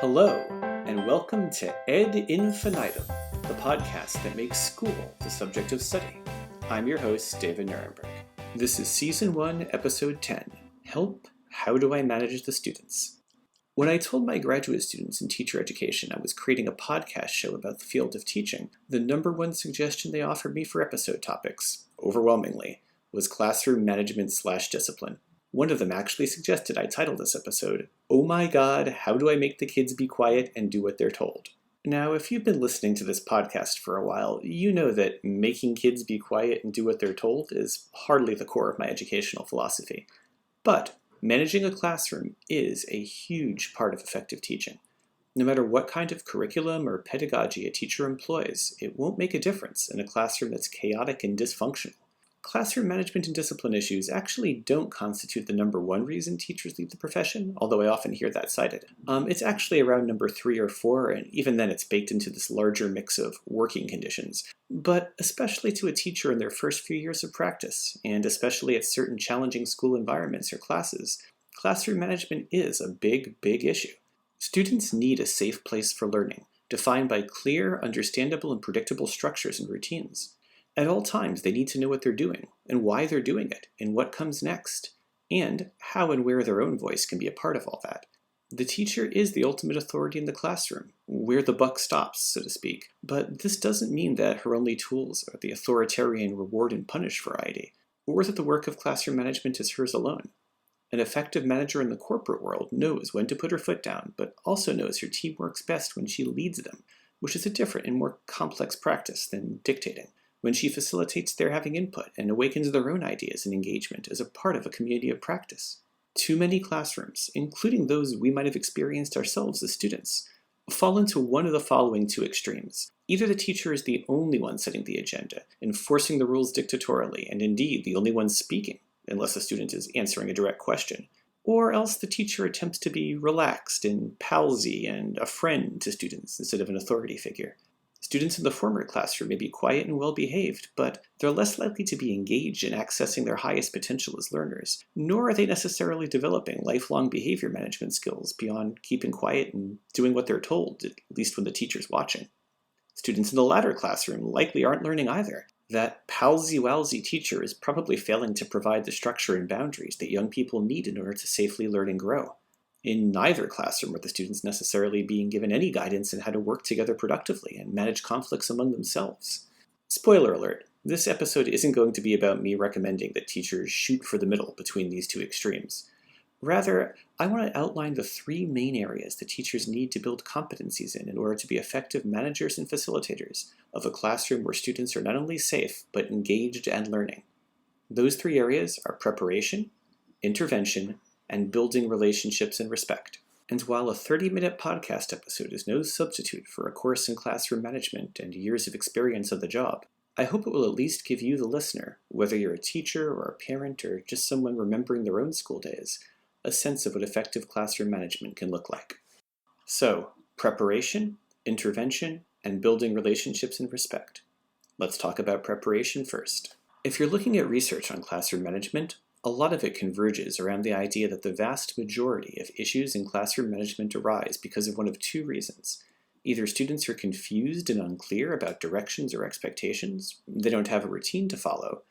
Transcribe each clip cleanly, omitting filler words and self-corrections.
Hello, and welcome to Ed Infinitum, the podcast that makes school the subject of study. I'm your host, David Nuremberg. This is Season 1, Episode 10, Help, How Do I Manage the Students? When I told my graduate students in teacher education I was creating a podcast show about the field of teaching, the number one suggestion they offered me for episode topics, overwhelmingly, was classroom management/discipline. One of them actually suggested I title this episode, Oh My God, How Do I Make the Kids Be Quiet and Do What They're Told? Now, if you've been listening to this podcast for a while, you know that making kids be quiet and do what they're told is hardly the core of my educational philosophy. But managing a classroom is a huge part of effective teaching. No matter what kind of curriculum or pedagogy a teacher employs, it won't make a difference in a classroom that's chaotic and dysfunctional. Classroom management and discipline issues actually don't constitute the number one reason teachers leave the profession, although I often hear that cited. It's actually around number 3 or 4, and even then it's baked into this larger mix of working conditions. But especially to a teacher in their first few years of practice, and especially at certain challenging school environments or classes, classroom management is a big issue. Students need a safe place for learning, defined by clear, understandable, and predictable structures and routines. At all times, they need to know what they're doing, and why they're doing it, and what comes next, and how and where their own voice can be a part of all that. The teacher is the ultimate authority in the classroom, where the buck stops, so to speak, but this doesn't mean that her only tools are the authoritarian reward and punish variety, or that the work of classroom management is hers alone. An effective manager in the corporate world knows when to put her foot down, but also knows her team works best when she leads them, which is a different and more complex practice than dictating. When she facilitates their having input and awakens their own ideas and engagement as a part of a community of practice. Too many classrooms, including those we might have experienced ourselves as students, fall into one of the following two extremes. Either the teacher is the only one setting the agenda, enforcing the rules dictatorially, and indeed the only one speaking, unless the student is answering a direct question, or else the teacher attempts to be relaxed and palsy and a friend to students instead of an authority figure. Students in the former classroom may be quiet and well-behaved, but they're less likely to be engaged in accessing their highest potential as learners, nor are they necessarily developing lifelong behavior management skills beyond keeping quiet and doing what they're told, at least when the teacher's watching. Students in the latter classroom likely aren't learning either. That palsy-walsy teacher is probably failing to provide the structure and boundaries that young people need in order to safely learn and grow. In neither classroom are the students necessarily being given any guidance in how to work together productively and manage conflicts among themselves. Spoiler alert, this episode isn't going to be about me recommending that teachers shoot for the middle between these two extremes. Rather, I want to outline the 3 main areas that teachers need to build competencies in order to be effective managers and facilitators of a classroom where students are not only safe, but engaged and learning. Those 3 areas are preparation, intervention, and building relationships and respect. And while a 30-minute podcast episode is no substitute for a course in classroom management and years of experience on the job, I hope it will at least give you, the listener, whether you're a teacher or a parent or just someone remembering their own school days, a sense of what effective classroom management can look like. So, preparation, intervention, and building relationships and respect. Let's talk about preparation first. If you're looking at research on classroom management, a lot of it converges around the idea that the vast majority of issues in classroom management arise because of one of 2 reasons. Either students are confused and unclear about directions or expectations, they don't have a routine to follow,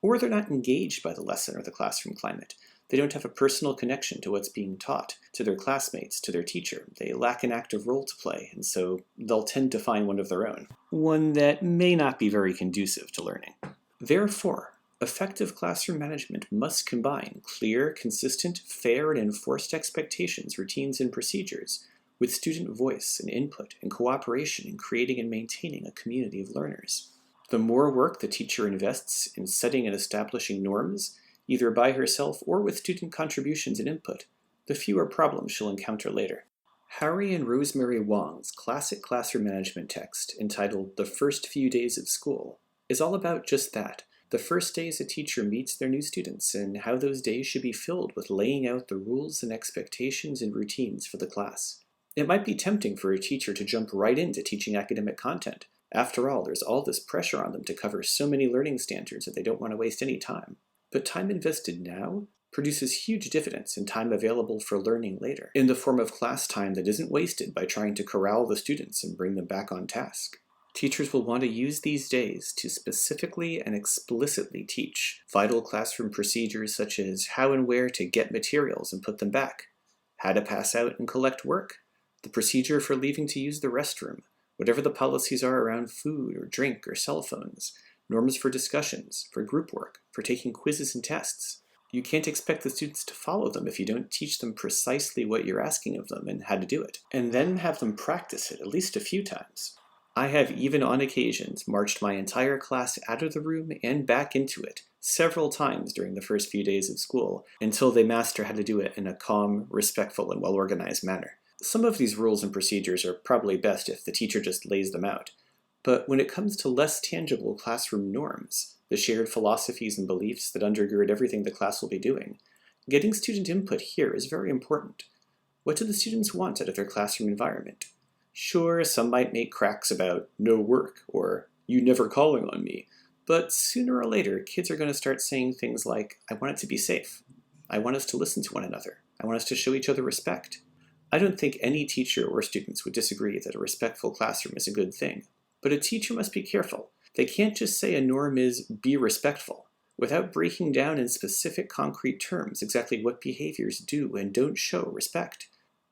or they're not engaged by the lesson or the classroom climate. They don't have a personal connection to what's being taught, to their classmates, to their teacher. They lack an active role to play, and so they'll tend to find one of their own, one that may not be very conducive to learning. Therefore, effective classroom management must combine clear, consistent, fair, and enforced expectations, routines, and procedures with student voice and input and cooperation in creating and maintaining a community of learners. The more work the teacher invests in setting and establishing norms, either by herself or with student contributions and input, the fewer problems she'll encounter later. Harry and Rosemary Wong's classic classroom management text, entitled The First Few Days of School, is all about just that. The first days a teacher meets their new students and how those days should be filled with laying out the rules and expectations and routines for the class. It might be tempting for a teacher to jump right into teaching academic content. After all, there's all this pressure on them to cover so many learning standards that they don't want to waste any time. But time invested now produces huge dividends in time available for learning later, in the form of class time that isn't wasted by trying to corral the students and bring them back on task. Teachers will want to use these days to specifically and explicitly teach vital classroom procedures such as how and where to get materials and put them back, how to pass out and collect work, the procedure for leaving to use the restroom, whatever the policies are around food or drink or cell phones, norms for discussions, for group work, for taking quizzes and tests. You can't expect the students to follow them if you don't teach them precisely what you're asking of them and how to do it, and then have them practice it at least a few times. I have even on occasions marched my entire class out of the room and back into it several times during the first few days of school until they master how to do it in a calm, respectful, and well-organized manner. Some of these rules and procedures are probably best if the teacher just lays them out. But when it comes to less tangible classroom norms, the shared philosophies and beliefs that undergird everything the class will be doing, getting student input here is very important. What do the students want out of their classroom environment? Sure, some might make cracks about no work or you never calling on me, but sooner or later, kids are going to start saying things like, I want it to be safe. I want us to listen to one another. I want us to show each other respect. I don't think any teacher or students would disagree that a respectful classroom is a good thing, but a teacher must be careful. They can't just say a norm is be respectful without breaking down in specific concrete terms exactly what behaviors do and don't show respect.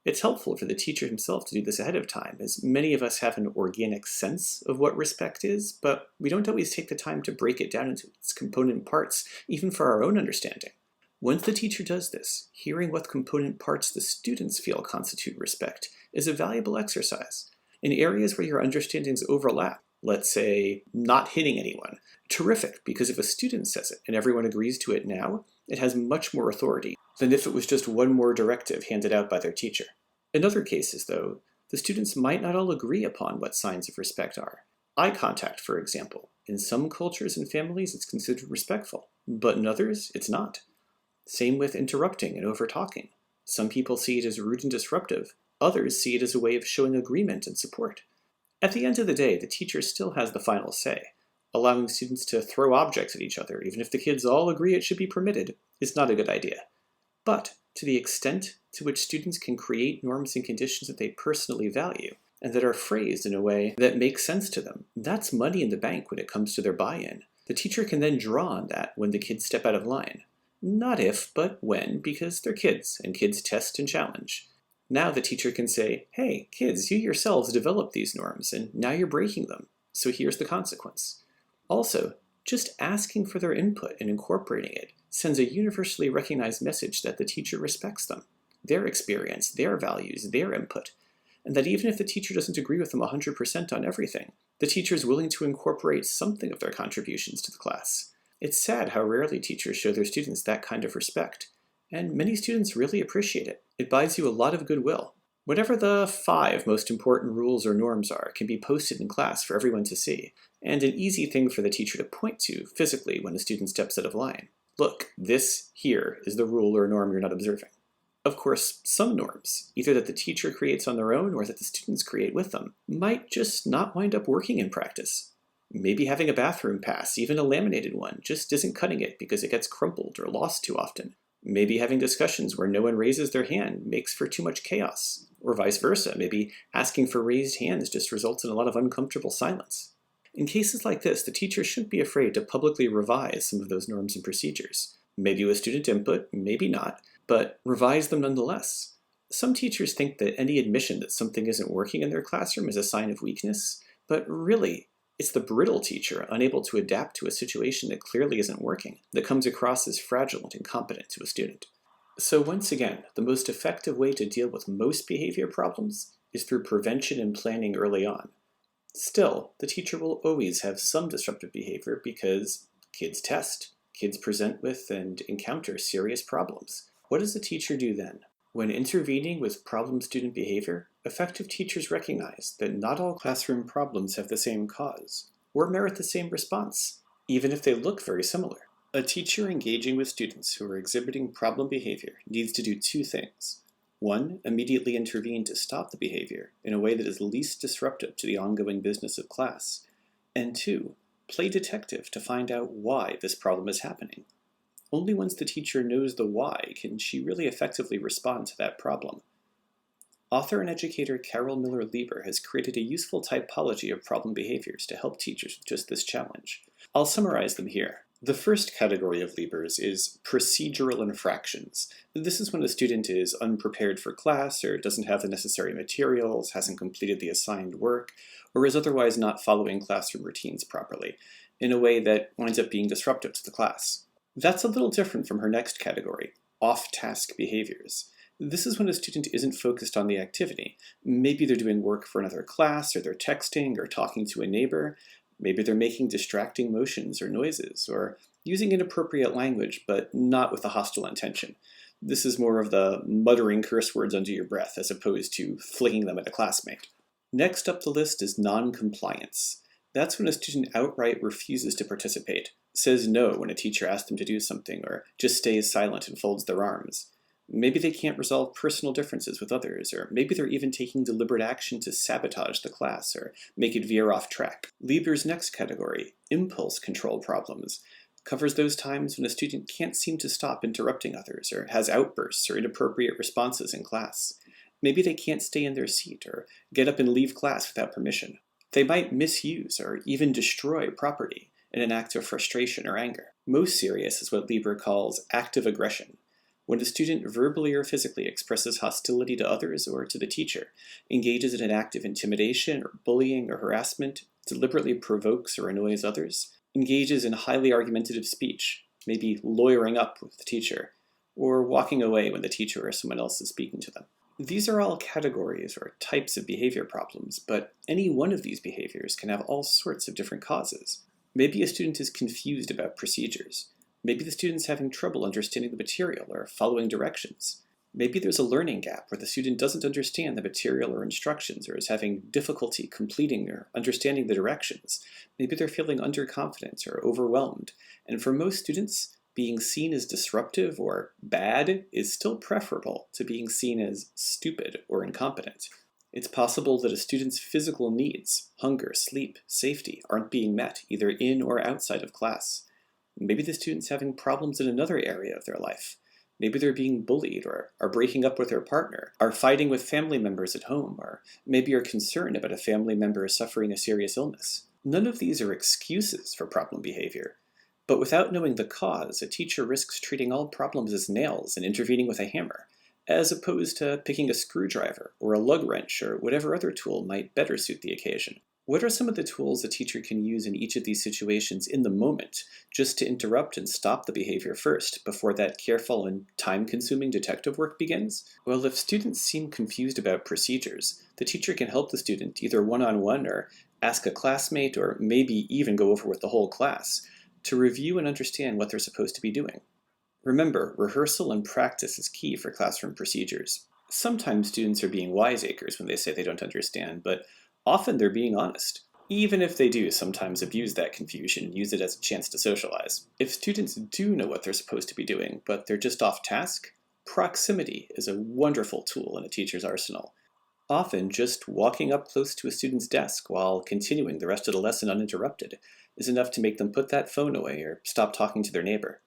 It's helpful for the teacher himself to do this ahead of time, as many of us have an organic sense of what respect is, but we don't always take the time to break it down into its component parts, even for our own understanding. Once the teacher does this, hearing what component parts the students feel constitute respect is a valuable exercise. In areas where your understandings overlap, let's say not hitting anyone, terrific, because if a student says it and everyone agrees to it now, it has much more authority than if it was just one more directive handed out by their teacher. In other cases, though, the students might not all agree upon what signs of respect are. Eye contact, for example. In some cultures and families, it's considered respectful, but in others, it's not. Same with interrupting and over-talking. Some people see it as rude and disruptive. Others see it as a way of showing agreement and support. At the end of the day, the teacher still has the final say. Allowing students to throw objects at each other, even if the kids all agree it should be permitted, is not a good idea. But to the extent to which students can create norms and conditions that they personally value, and that are phrased in a way that makes sense to them, that's money in the bank when it comes to their buy-in. The teacher can then draw on that when the kids step out of line. Not if, but when, because they're kids, and kids test and challenge. Now the teacher can say, hey, kids, you yourselves developed these norms, and now you're breaking them, so here's the consequence. Also, just asking for their input and incorporating it sends a universally recognized message that the teacher respects them, their experience, their values, their input, and that even if the teacher doesn't agree with them 100% on everything, the teacher is willing to incorporate something of their contributions to the class. It's sad how rarely teachers show their students that kind of respect, and many students really appreciate it. It buys you a lot of goodwill. Whatever the 5 most important rules or norms are can be posted in class for everyone to see, and an easy thing for the teacher to point to physically when a student steps out of line. Look, this here is the rule or norm you're not observing. Of course, some norms, either that the teacher creates on their own or that the students create with them, might just not wind up working in practice. Maybe having a bathroom pass, even a laminated one, just isn't cutting it because it gets crumpled or lost too often. Maybe having discussions where no one raises their hand makes for too much chaos, or vice versa. Maybe asking for raised hands just results in a lot of uncomfortable silence. In cases like this, the teacher shouldn't be afraid to publicly revise some of those norms and procedures. Maybe with student input, maybe not, but revise them nonetheless. Some teachers think that any admission that something isn't working in their classroom is a sign of weakness, but really, it's the brittle teacher unable to adapt to a situation that clearly isn't working that comes across as fragile and incompetent to a student. So once again, the most effective way to deal with most behavior problems is through prevention and planning early on. Still, the teacher will always have some disruptive behavior because kids test, kids present with and encounter serious problems. What does the teacher do then? When intervening with problem student behavior, effective teachers recognize that not all classroom problems have the same cause, or merit the same response, even if they look very similar. A teacher engaging with students who are exhibiting problem behavior needs to do 2 things. 1, immediately intervene to stop the behavior in a way that is least disruptive to the ongoing business of class. And 2, play detective to find out why this problem is happening. Only once the teacher knows the why can she really effectively respond to that problem. Author and educator Carol Miller Lieber has created a useful typology of problem behaviors to help teachers with just this challenge. I'll summarize them here. The first category of Lieber's is procedural infractions. This is when a student is unprepared for class or doesn't have the necessary materials, hasn't completed the assigned work, or is otherwise not following classroom routines properly, in a way that winds up being disruptive to the class. That's a little different from her next category, off-task behaviors. This is when a student isn't focused on the activity. Maybe they're doing work for another class, or they're texting or talking to a neighbor. Maybe they're making distracting motions or noises, or using inappropriate language, but not with a hostile intention. This is more of the muttering curse words under your breath as opposed to flinging them at a classmate. Next up the list is non-compliance. That's when a student outright refuses to participate, says no when a teacher asks them to do something, or just stays silent and folds their arms. Maybe they can't resolve personal differences with others, or maybe they're even taking deliberate action to sabotage the class or make it veer off track. Lieber's next category, impulse control problems, covers those times when a student can't seem to stop interrupting others or has outbursts or inappropriate responses in class. Maybe they can't stay in their seat or get up and leave class without permission. They might misuse or even destroy property in an act of frustration or anger. Most serious is what Lieber calls active aggression, when a student verbally or physically expresses hostility to others or to the teacher, engages in an act of intimidation or bullying or harassment, deliberately provokes or annoys others, engages in highly argumentative speech, maybe lawyering up with the teacher, or walking away when the teacher or someone else is speaking to them. These are all categories or types of behavior problems, but any one of these behaviors can have all sorts of different causes. Maybe a student is confused about procedures. Maybe the student's having trouble understanding the material or following directions. Maybe there's a learning gap where the student doesn't understand the material or instructions or is having difficulty completing or understanding the directions. Maybe they're feeling underconfident or overwhelmed. And for most students, being seen as disruptive or bad is still preferable to being seen as stupid or incompetent. It's possible that a student's physical needs, hunger, sleep, safety, aren't being met either in or outside of class. Maybe the student's having problems in another area of their life. Maybe they're being bullied or are breaking up with their partner, are fighting with family members at home, or maybe are concerned about a family member suffering a serious illness. None of these are excuses for problem behavior. But without knowing the cause, a teacher risks treating all problems as nails and intervening with a hammer, as opposed to picking a screwdriver or a lug wrench or whatever other tool might better suit the occasion. What are some of the tools a teacher can use in each of these situations in the moment, just to interrupt and stop the behavior first, before that careful and time-consuming detective work begins? Well, if students seem confused about procedures, the teacher can help the student either one-on-one or ask a classmate or maybe even go over with the whole class to review and understand what they're supposed to be doing. Remember, rehearsal and practice is key for classroom procedures. Sometimes students are being wiseacres when they say they don't understand, but often they're being honest, even if they do sometimes abuse that confusion and use it as a chance to socialize. If students do know what they're supposed to be doing, but they're just off task, proximity is a wonderful tool in a teacher's arsenal. Often, just walking up close to a student's desk while continuing the rest of the lesson uninterrupted is enough to make them put that phone away or stop talking to their neighbor.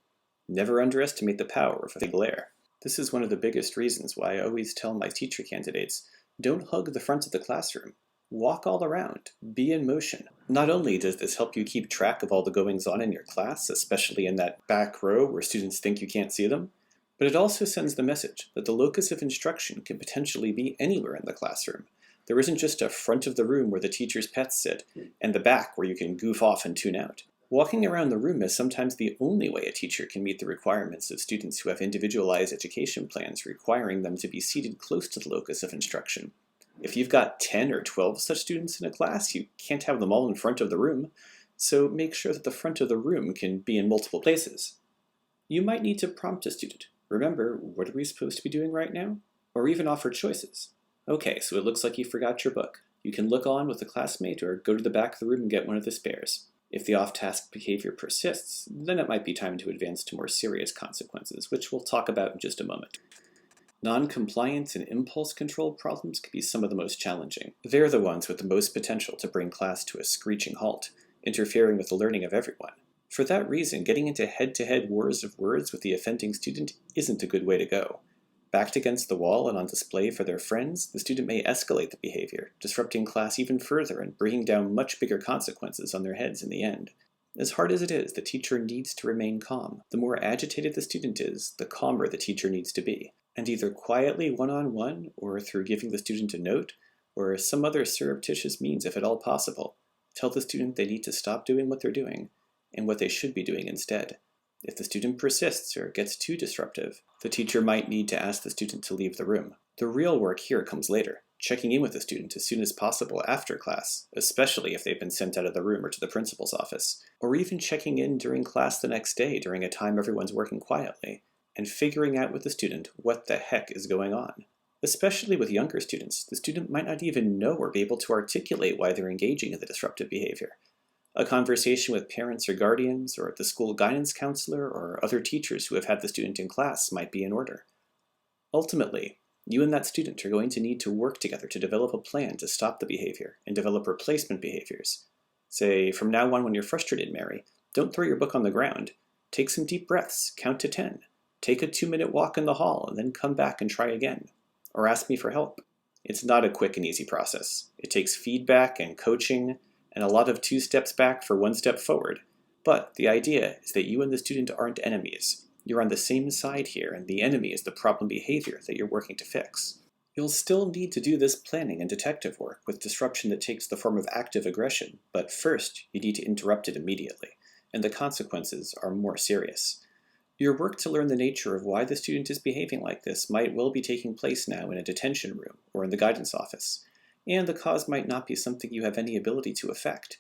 Never underestimate the power of a glare. This is one of the biggest reasons why I always tell my teacher candidates, don't hug the front of the classroom. Walk all around. Be in motion. Not only does this help you keep track of all the goings-on in your class, especially in that back row where students think you can't see them, but it also sends the message that the locus of instruction can potentially be anywhere in the classroom. There isn't just a front of the room where the teacher's pets sit, and the back where you can goof off and tune out. Walking around the room is sometimes the only way a teacher can meet the requirements of students who have individualized education plans requiring them to be seated close to the locus of instruction. If you've got 10 or 12 such students in a class, you can't have them all in front of the room, so make sure that the front of the room can be in multiple places. You might need to prompt a student. Remember, what are we supposed to be doing right now? Or even offer choices. Okay, so it looks like you forgot your book. You can look on with a classmate or go to the back of the room and get one of the spares. If the off-task behavior persists, then it might be time to advance to more serious consequences, which we'll talk about in just a moment. Non-compliance and impulse control problems can be some of the most challenging. They're the ones with the most potential to bring class to a screeching halt, interfering with the learning of everyone. For that reason, getting into head-to-head wars of words with the offending student isn't a good way to go. Backed against the wall and on display for their friends, the student may escalate the behavior, disrupting class even further and bringing down much bigger consequences on their heads in the end. As hard as it is, the teacher needs to remain calm. The more agitated the student is, the calmer the teacher needs to be. And either quietly one-on-one, or through giving the student a note, or some other surreptitious means if at all possible, tell the student they need to stop doing what they're doing, and what they should be doing instead. If the student persists or gets too disruptive, the teacher might need to ask the student to leave the room. The real work here comes later, checking in with the student as soon as possible after class, especially if they've been sent out of the room or to the principal's office, or even checking in during class the next day during a time everyone's working quietly, and figuring out with the student what the heck is going on. Especially with younger students, the student might not even know or be able to articulate why they're engaging in the disruptive behavior. A conversation with parents or guardians, or the school guidance counselor, or other teachers who have had the student in class might be in order. Ultimately, you and that student are going to need to work together to develop a plan to stop the behavior and develop replacement behaviors. Say, from now on when you're frustrated, Mary, don't throw your book on the ground. Take some deep breaths, count to 10. Take a 2-minute walk in the hall and then come back and try again. Or ask me for help. It's not a quick and easy process. It takes feedback and coaching, and a lot of 2 steps back for 1 step forward. But the idea is that you and the student aren't enemies. You're on the same side here, and the enemy is the problem behavior that you're working to fix. You'll still need to do this planning and detective work with disruption that takes the form of active aggression, but first you need to interrupt it immediately, and the consequences are more serious. Your work to learn the nature of why the student is behaving like this might well be taking place now in a detention room or in the guidance office, and the cause might not be something you have any ability to affect.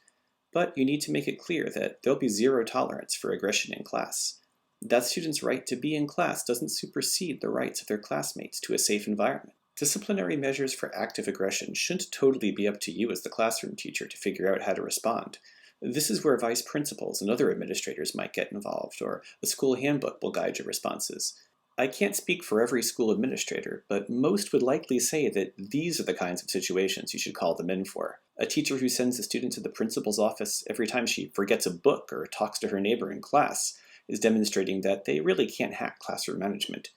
But you need to make it clear that there'll be zero tolerance for aggression in class. That student's right to be in class doesn't supersede the rights of their classmates to a safe environment. Disciplinary measures for active aggression shouldn't totally be up to you as the classroom teacher to figure out how to respond. This is where vice principals and other administrators might get involved, or a school handbook will guide your responses. I can't speak for every school administrator, but most would likely say that these are the kinds of situations you should call them in for. A teacher who sends a student to the principal's office every time she forgets a book or talks to her neighbor in class is demonstrating that they really can't hack classroom management.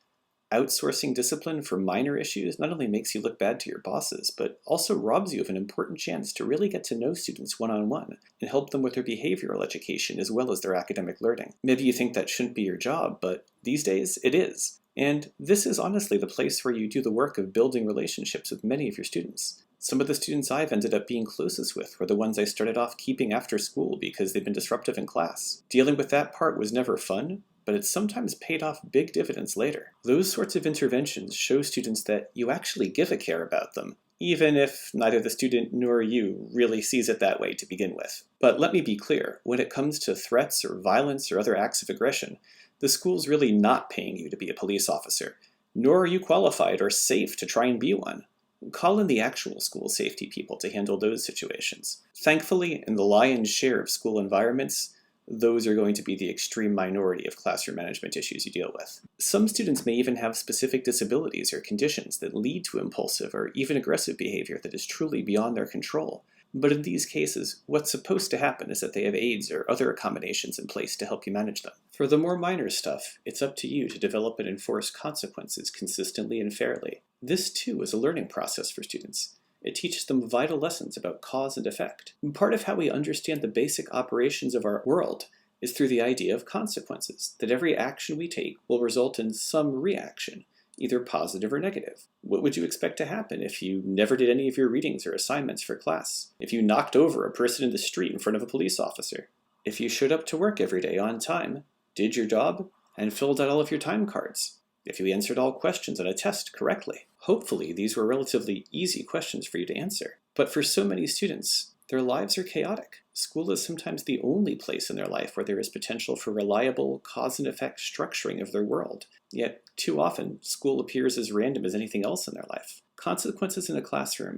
Outsourcing discipline for minor issues not only makes you look bad to your bosses, but also robs you of an important chance to really get to know students one-on-one and help them with their behavioral education as well as their academic learning. Maybe you think that shouldn't be your job, but these days it is. And this is honestly the place where you do the work of building relationships with many of your students. Some of the students I've ended up being closest with were the ones I started off keeping after school because they'd been disruptive in class. Dealing with that part was never fun, but it's sometimes paid off big dividends later. Those sorts of interventions show students that you actually give a care about them, even if neither the student nor you really sees it that way to begin with. But let me be clear, when it comes to threats or violence or other acts of aggression, the school's really not paying you to be a police officer, nor are you qualified or safe to try and be one. Call in the actual school safety people to handle those situations. Thankfully, in the lion's share of school environments, those are going to be the extreme minority of classroom management issues you deal with. Some students may even have specific disabilities or conditions that lead to impulsive or even aggressive behavior that is truly beyond their control. But in these cases, what's supposed to happen is that they have aids or other accommodations in place to help you manage them. For the more minor stuff, it's up to you to develop and enforce consequences consistently and fairly. This too is a learning process for students. It teaches them vital lessons about cause and effect. And part of how we understand the basic operations of our world is through the idea of consequences, that every action we take will result in some reaction, either positive or negative. What would you expect to happen if you never did any of your readings or assignments for class? If you knocked over a person in the street in front of a police officer? If you showed up to work every day on time, did your job, and filled out all of your time cards? If you answered all questions on a test correctly? Hopefully, these were relatively easy questions for you to answer. But for so many students, their lives are chaotic. School is sometimes the only place in their life where there is potential for reliable cause and effect structuring of their world. Yet, too often, school appears as random as anything else in their life. Consequences in a classroom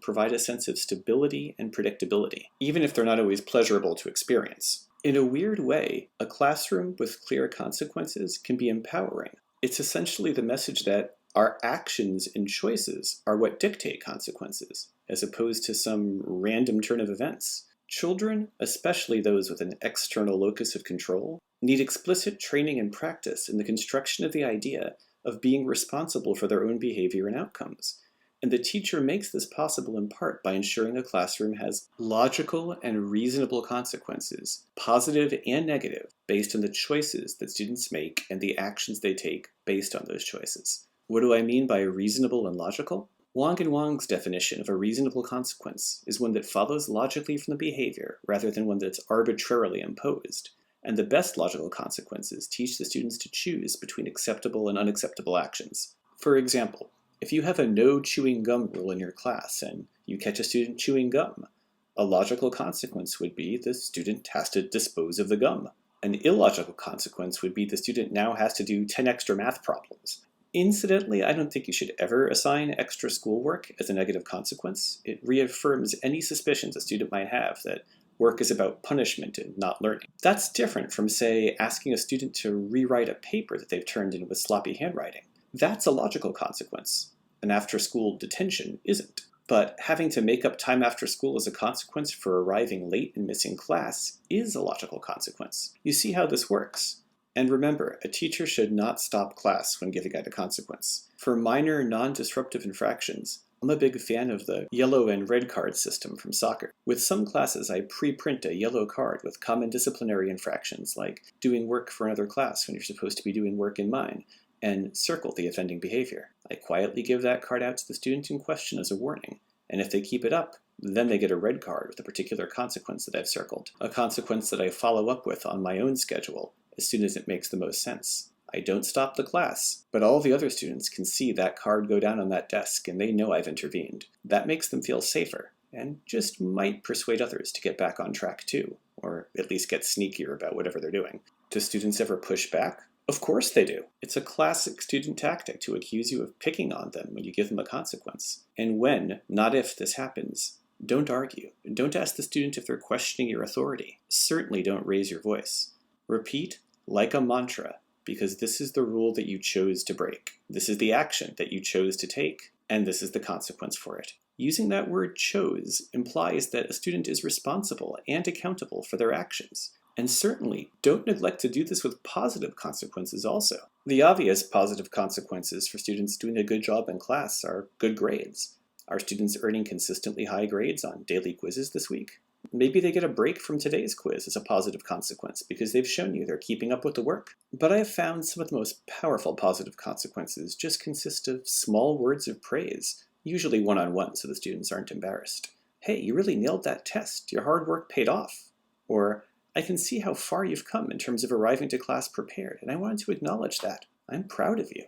provide a sense of stability and predictability, even if they're not always pleasurable to experience. In a weird way, a classroom with clear consequences can be empowering. It's essentially the message that our actions and choices are what dictate consequences, as opposed to some random turn of events. Children, especially those with an external locus of control, need explicit training and practice in the construction of the idea of being responsible for their own behavior and outcomes. And the teacher makes this possible in part by ensuring a classroom has logical and reasonable consequences, positive and negative, based on the choices that students make and the actions they take based on those choices. What do I mean by reasonable and logical? Wang and Wang's definition of a reasonable consequence is one that follows logically from the behavior rather than one that's arbitrarily imposed. And the best logical consequences teach the students to choose between acceptable and unacceptable actions. For example, if you have a no chewing gum rule in your class and you catch a student chewing gum, a logical consequence would be the student has to dispose of the gum. An illogical consequence would be the student now has to do 10 extra math problems. Incidentally, I don't think you should ever assign extra schoolwork as a negative consequence. It reaffirms any suspicions a student might have that work is about punishment and not learning. That's different from, say, asking a student to rewrite a paper that they've turned in with sloppy handwriting. That's a logical consequence. An after-school detention isn't. But having to make up time after school as a consequence for arriving late and missing class is a logical consequence. You see how this works. And remember, a teacher should not stop class when giving out a consequence. For minor, non-disruptive infractions, I'm a big fan of the yellow and red card system from soccer. With some classes, I pre-print a yellow card with common disciplinary infractions, like doing work for another class when you're supposed to be doing work in mine, and circle the offending behavior. I quietly give that card out to the student in question as a warning, and if they keep it up, then they get a red card with a particular consequence that I've circled, a consequence that I follow up with on my own schedule as soon as it makes the most sense. I don't stop the class, but all the other students can see that card go down on that desk and they know I've intervened. That makes them feel safer, and just might persuade others to get back on track too, or at least get sneakier about whatever they're doing. Do students ever push back? Of course they do. It's a classic student tactic to accuse you of picking on them when you give them a consequence. And when, not if, this happens, don't argue. Don't ask the student if they're questioning your authority. Certainly don't raise your voice. Repeat, like a mantra, because this is the rule that you chose to break. This is the action that you chose to take, and this is the consequence for it. Using that word chose implies that a student is responsible and accountable for their actions. And certainly, don't neglect to do this with positive consequences also. The obvious positive consequences for students doing a good job in class are good grades. Are students earning consistently high grades on daily quizzes this week? Maybe they get a break from today's quiz as a positive consequence because they've shown you they're keeping up with the work. But I have found some of the most powerful positive consequences just consist of small words of praise, usually one-on-one so the students aren't embarrassed. Hey, you really nailed that test. Your hard work paid off. Or, I can see how far you've come in terms of arriving to class prepared, and I wanted to acknowledge that. I'm proud of you.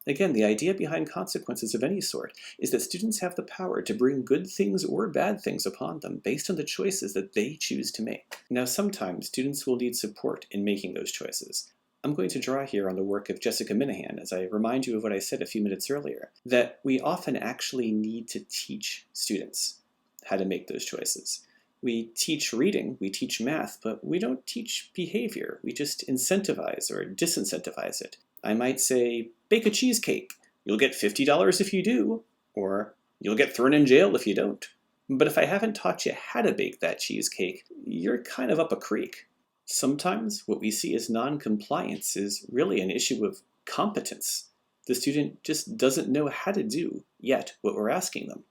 Again, the idea behind consequences of any sort is that students have the power to bring good things or bad things upon them based on the choices that they choose to make. Now, sometimes students will need support in making those choices. I'm going to draw here on the work of Jessica Minahan as I remind you of what I said a few minutes earlier, that we often actually need to teach students how to make those choices. We teach reading, we teach math, but we don't teach behavior. We just incentivize or disincentivize it. I might say, bake a cheesecake. You'll get $50 if you do, or you'll get thrown in jail if you don't. But if I haven't taught you how to bake that cheesecake, you're kind of up a creek. Sometimes what we see as non-compliance is really an issue of competence. The student just doesn't know how to do yet what we're asking them.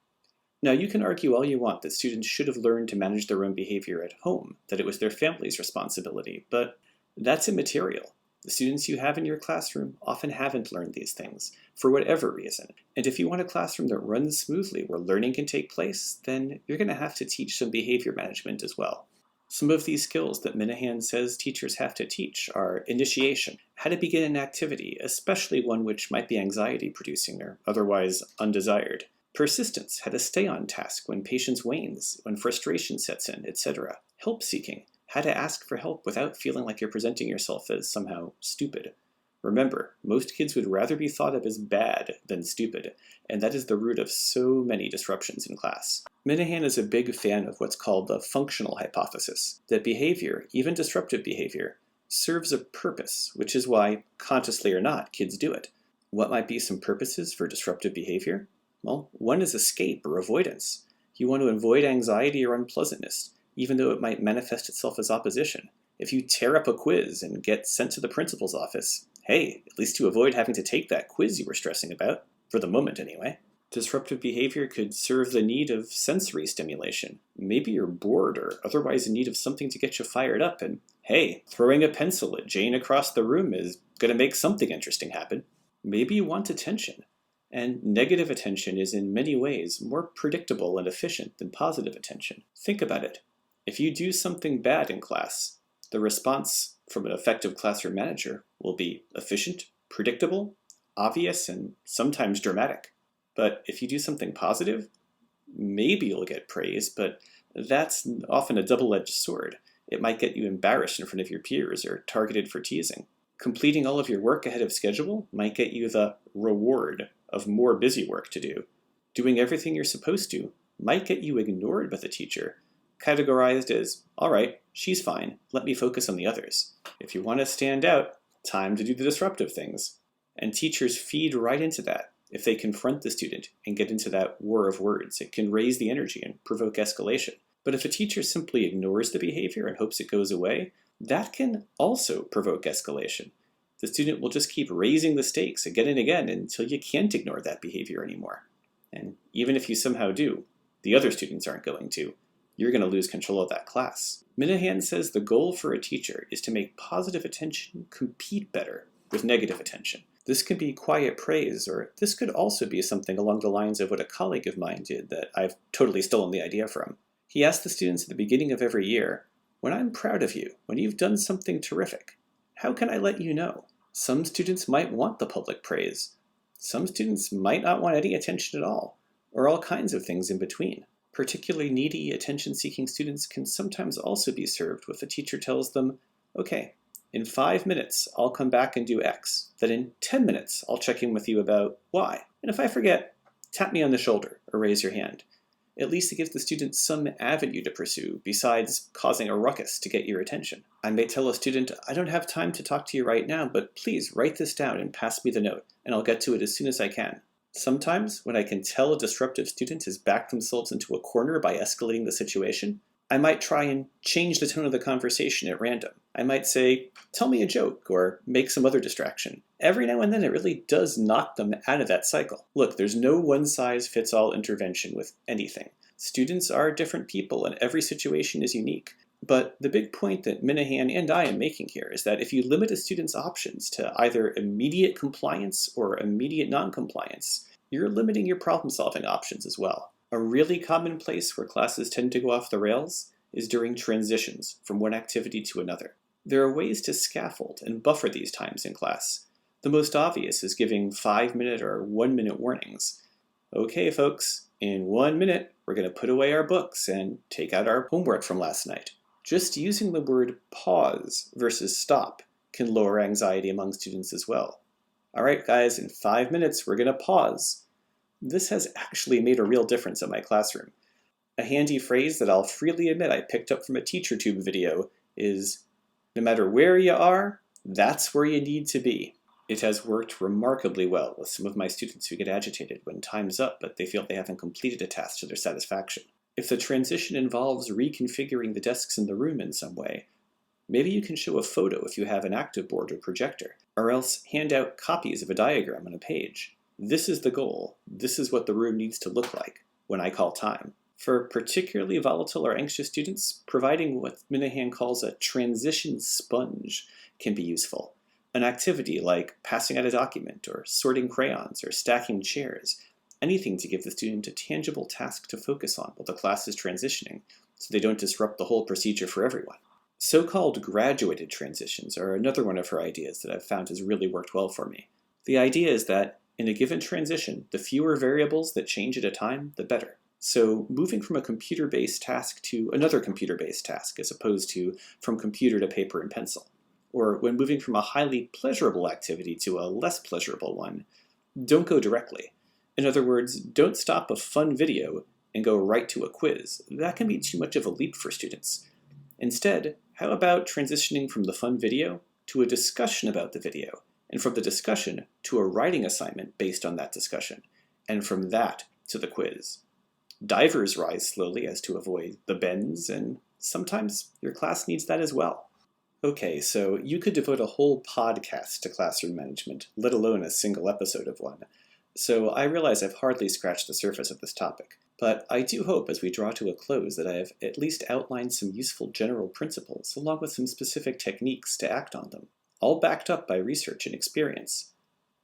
Now, you can argue all you want that students should have learned to manage their own behavior at home, that it was their family's responsibility, but that's immaterial. The students you have in your classroom often haven't learned these things, for whatever reason. And if you want a classroom that runs smoothly, where learning can take place, then you're going to have to teach some behavior management as well. Some of these skills that Minahan says teachers have to teach are initiation, how to begin an activity, especially one which might be anxiety-producing or otherwise undesired. Persistence, how to stay on task when patience wanes, when frustration sets in, etc. Help-seeking, how to ask for help without feeling like you're presenting yourself as somehow stupid. Remember, most kids would rather be thought of as bad than stupid, and that is the root of so many disruptions in class. Minahan is a big fan of what's called the functional hypothesis, that behavior, even disruptive behavior, serves a purpose, which is why, consciously or not, kids do it. What might be some purposes for disruptive behavior? Well, one is escape or avoidance. You want to avoid anxiety or unpleasantness. even though it might manifest itself as opposition. If you tear up a quiz and get sent to the principal's office, hey, at least you avoid having to take that quiz you were stressing about, for the moment anyway. Disruptive behavior could serve the need of sensory stimulation. Maybe you're bored or otherwise in need of something to get you fired up, and hey, throwing a pencil at Jane across the room is going to make something interesting happen. Maybe you want attention, and negative attention is in many ways more predictable and efficient than positive attention. Think about it. If you do something bad in class, the response from an effective classroom manager will be efficient, predictable, obvious, and sometimes dramatic. But if you do something positive, maybe you'll get praise, but that's often a double-edged sword. It might get you embarrassed in front of your peers or targeted for teasing. Completing all of your work ahead of schedule might get you the reward of more busy work to do. Doing everything you're supposed to might get you ignored by the teacher, categorized as, all right, she's fine, let me focus on the others. If you want to stand out, time to do the disruptive things. And teachers feed right into that. If they confront the student and get into that war of words, it can raise the energy and provoke escalation. But if a teacher simply ignores the behavior and hopes it goes away, that can also provoke escalation. The student will just keep raising the stakes again and again until you can't ignore that behavior anymore. And even if you somehow do, the other students aren't going to. You're going to lose control of that class. Minahan says the goal for a teacher is to make positive attention compete better with negative attention. This can be quiet praise, or this could also be something along the lines of what a colleague of mine did that I've totally stolen the idea from. He asked the students at the beginning of every year, when I'm proud of you, when you've done something terrific, how can I let you know? Some students might want the public praise. Some students might not want any attention at all, or all kinds of things in between. Particularly needy, attention-seeking students can sometimes also be served if a teacher tells them, okay, in 5 minutes, I'll come back and do X. Then in 10 minutes, I'll check in with you about Y. And if I forget, tap me on the shoulder or raise your hand. At least it gives the student some avenue to pursue besides causing a ruckus to get your attention. I may tell a student, I don't have time to talk to you right now, but please write this down and pass me the note, and I'll get to it as soon as I can. Sometimes, when I can tell a disruptive student has backed themselves into a corner by escalating the situation, I might try and change the tone of the conversation at random. I might say, tell me a joke, or make some other distraction. Every now and then it really does knock them out of that cycle. Look, there's no one-size-fits-all intervention with anything. Students are different people and every situation is unique. But the big point that Minahan and I am making here is that if you limit a student's options to either immediate compliance or immediate non-compliance, you're limiting your problem-solving options as well. A really common place where classes tend to go off the rails is during transitions from one activity to another. There are ways to scaffold and buffer these times in class. The most obvious is giving 5-minute or 1-minute warnings. Okay, folks, in 1 minute, we're going to put away our books and take out our homework from last night. Just using the word pause versus stop can lower anxiety among students as well. All right, guys, in 5 minutes, we're going to pause. This has actually made a real difference in my classroom. A handy phrase that I'll freely admit I picked up from a TeacherTube video is, no matter where you are, that's where you need to be. It has worked remarkably well with some of my students who get agitated when time's up but they feel they haven't completed a task to their satisfaction. If the transition involves reconfiguring the desks in the room in some way, maybe you can show a photo if you have an active board or projector, or else hand out copies of a diagram on a page. This is the goal. This is what the room needs to look like when I call time. For particularly volatile or anxious students, providing what Minahan calls a transition sponge can be useful. An activity like passing out a document or sorting crayons or stacking chairs, anything to give the student a tangible task to focus on while the class is transitioning so they don't disrupt the whole procedure for everyone. So-called graduated transitions are another one of her ideas that I've found has really worked well for me. The idea is that in a given transition, the fewer variables that change at a time, the better. So moving from a computer-based task to another computer-based task as opposed to from computer to paper and pencil. Or when moving from a highly pleasurable activity to a less pleasurable one, don't go directly. In other words, don't stop a fun video and go right to a quiz. That can be too much of a leap for students. Instead, how about transitioning from the fun video to a discussion about the video, and from the discussion to a writing assignment based on that discussion, and from that to the quiz. Divers rise slowly as to avoid the bends, and Sometimes your class needs that as well. Okay, so you could devote a whole podcast to classroom management, let alone a single episode of one. So I realize I've hardly scratched the surface of this topic, but I do hope as we draw to a close that I have at least outlined some useful general principles along with some specific techniques to act on them, all backed up by research and experience.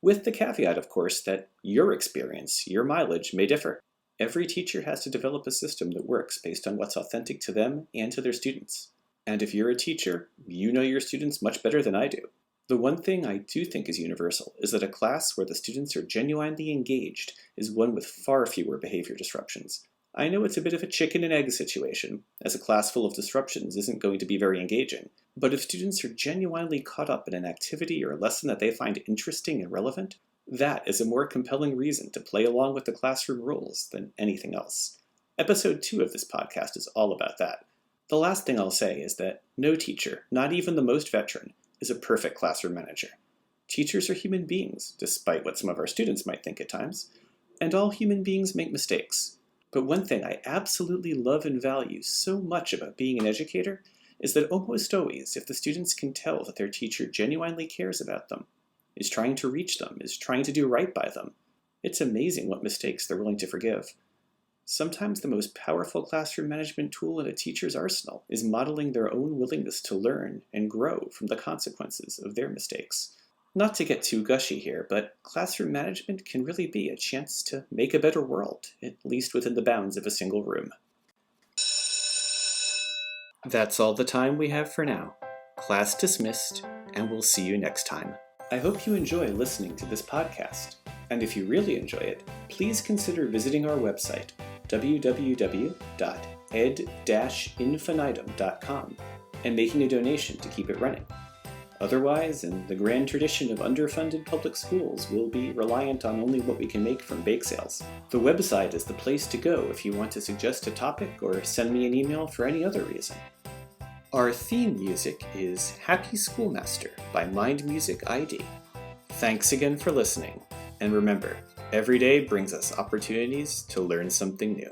With the caveat, of course, that your experience, your mileage, may differ. Every teacher has to develop a system that works based on what's authentic to them and to their students. And if you're a teacher, you know your students much better than I do. The one thing I do think is universal is that a class where the students are genuinely engaged is one with far fewer behavior disruptions. I know it's a bit of a chicken and egg situation, as a class full of disruptions isn't going to be very engaging, but if students are genuinely caught up in an activity or a lesson that they find interesting and relevant, that is a more compelling reason to play along with the classroom rules than anything else. Episode 2 of this podcast is all about that. The last thing I'll say is that no teacher, not even the most veteran, is a perfect classroom manager. Teachers are human beings, despite what some of our students might think at times, and all human beings make mistakes. But one thing I absolutely love and value so much about being an educator is that almost always, if the students can tell that their teacher genuinely cares about them, is trying to reach them, is trying to do right by them, it's amazing what mistakes they're willing to forgive. Sometimes the most powerful classroom management tool in a teacher's arsenal is modeling their own willingness to learn and grow from the consequences of their mistakes. Not to get too gushy here, but classroom management can really be a chance to make a better world, at least within the bounds of a single room. That's all the time we have for now. Class dismissed, and we'll see you next time. I hope you enjoy listening to this podcast, and if you really enjoy it, please consider visiting our website, www.ed-infinitum.com, and making a donation to keep it running. Otherwise, in the grand tradition of underfunded public schools, we'll be reliant on only what we can make from bake sales. The website is the place to go if you want to suggest a topic or send me an email for any other reason. Our theme music is Happy Schoolmaster by Mind Music ID. Thanks again for listening, and remember, every day brings us opportunities to learn something new.